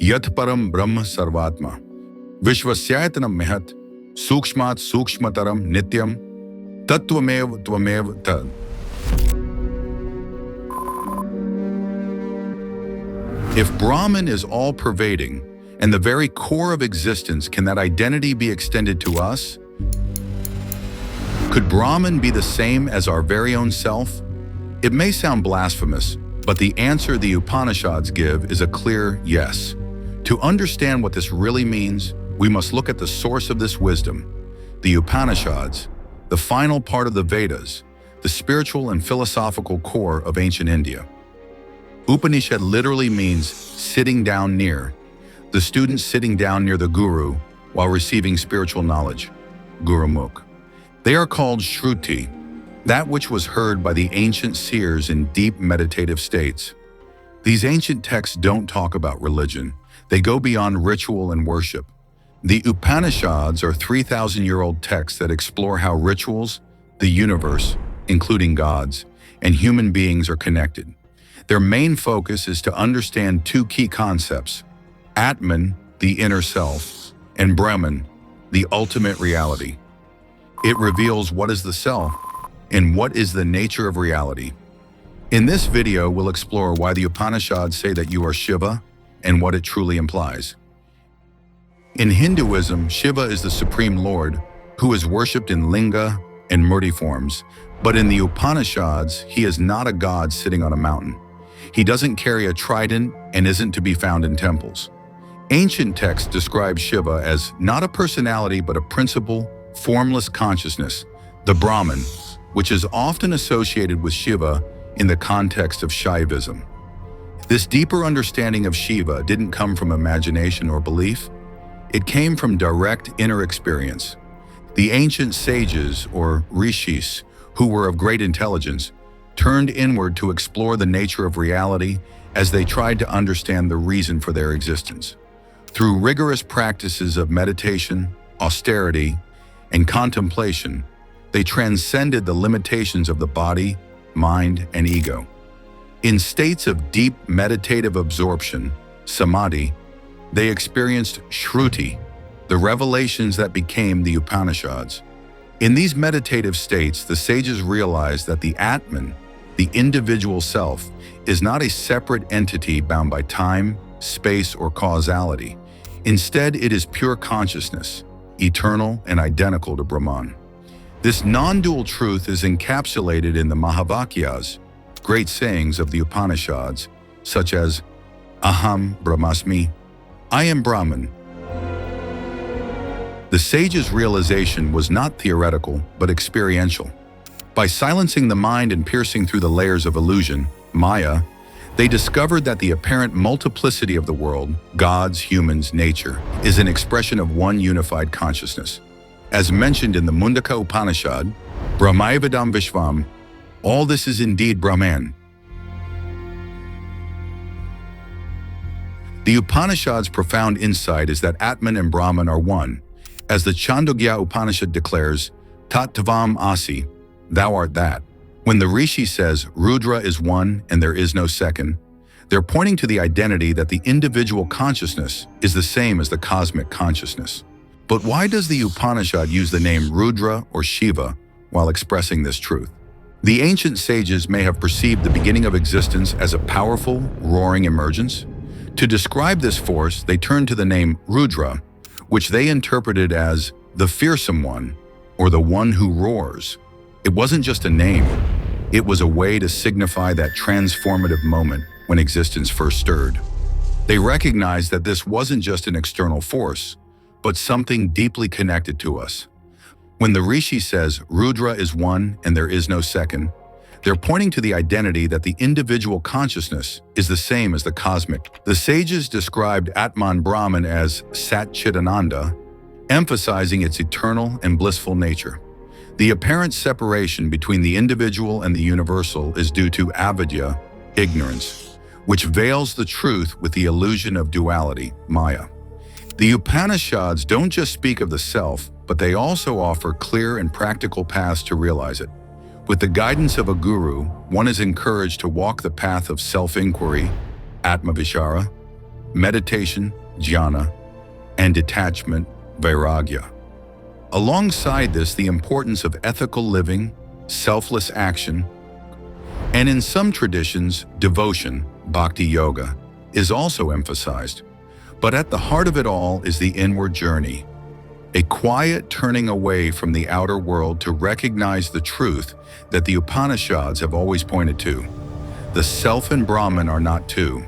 Yat param brahma sarvatma. Vishwasyatanam mehat. Sukshmat sukshmataram nityam. Tattvamev tvamev tad. If Brahman is all-pervading and the very core of existence, can that identity be extended to us? Could Brahman be the same as our very own self? It may sound blasphemous, but the answer the Upanishads give is a clear yes. To understand what this really means, we must look at the source of this wisdom, the Upanishads, the final part of the Vedas, the spiritual and philosophical core of ancient India. Upanishad literally means sitting down near, the student sitting down near the guru while receiving spiritual knowledge, Gurumukh. They are called Shruti, that which was heard by the ancient seers in deep meditative states. These ancient texts don't talk about religion. They go beyond ritual and worship. The Upanishads are 3,000-year-old texts that explore how rituals, the universe, including gods, and human beings are connected. Their main focus is to understand two key concepts: Atman, the inner self, and Brahman, the ultimate reality. It reveals what is the self and what is the nature of reality. In this video, we'll explore why the Upanishads say that you are Shiva and what it truly implies. In Hinduism, Shiva is the Supreme Lord who is worshipped in linga and murti forms, but in the Upanishads, he is not a god sitting on a mountain. He doesn't carry a trident and isn't to be found in temples. Ancient texts describe Shiva as not a personality but a principle, formless consciousness, the Brahman, which is often associated with Shiva in the context of Shaivism. This deeper understanding of Shiva didn't come from imagination or belief. It came from direct inner experience. The ancient sages, or rishis, who were of great intelligence, turned inward to explore the nature of reality as they tried to understand the reason for their existence. Through rigorous practices of meditation, austerity, and contemplation, they transcended the limitations of the body, mind, and ego. In states of deep meditative absorption, samadhi, they experienced Shruti, the revelations that became the Upanishads. In these meditative states, the sages realized that the Atman, the individual self, is not a separate entity bound by time, space, or causality. Instead, it is pure consciousness, eternal and identical to Brahman. This non-dual truth is encapsulated in the Mahavakyas, great sayings of the Upanishads, such as Aham Brahmasmi, I am Brahman. The sage's realization was not theoretical, but experiential. By silencing the mind and piercing through the layers of illusion, Maya, they discovered that the apparent multiplicity of the world, gods, humans, nature, is an expression of one unified consciousness. As mentioned in the Mundaka Upanishad, Brahmaivadam Vishvam, all this is indeed Brahman. The Upanishad's profound insight is that Atman and Brahman are one. As the Chandogya Upanishad declares, Tat Tavam Asi, thou art that. When the Rishi says Rudra is one and there is no second, they're pointing to the identity that the individual consciousness is the same as the cosmic consciousness. But why does the Upanishad use the name Rudra or Shiva while expressing this truth? The ancient sages may have perceived the beginning of existence as a powerful, roaring emergence. To describe this force, they turned to the name Rudra, which they interpreted as the fearsome one or the one who roars. It wasn't just a name, it was a way to signify that transformative moment when existence first stirred. They recognized that this wasn't just an external force, but something deeply connected to us. When the Rishi says Rudra is one and there is no second, they're pointing to the identity that the individual consciousness is the same as the cosmic. The sages described Atman and Brahman as Sat Chidananda, emphasizing its eternal and blissful nature. The apparent separation between the individual and the universal is due to avidya, ignorance, which veils the truth with the illusion of duality, Maya. The Upanishads don't just speak of the self, but they also offer clear and practical paths to realize it. With the guidance of a guru, one is encouraged to walk the path of self-inquiry, Atmavishara, meditation, jhana, and detachment, vairagya. Alongside this, the importance of ethical living, selfless action, and in some traditions, devotion, bhakti yoga, is also emphasized. But at the heart of it all is the inward journey, a quiet turning away from the outer world to recognize the truth that the Upanishads have always pointed to. The self and Brahman are not two.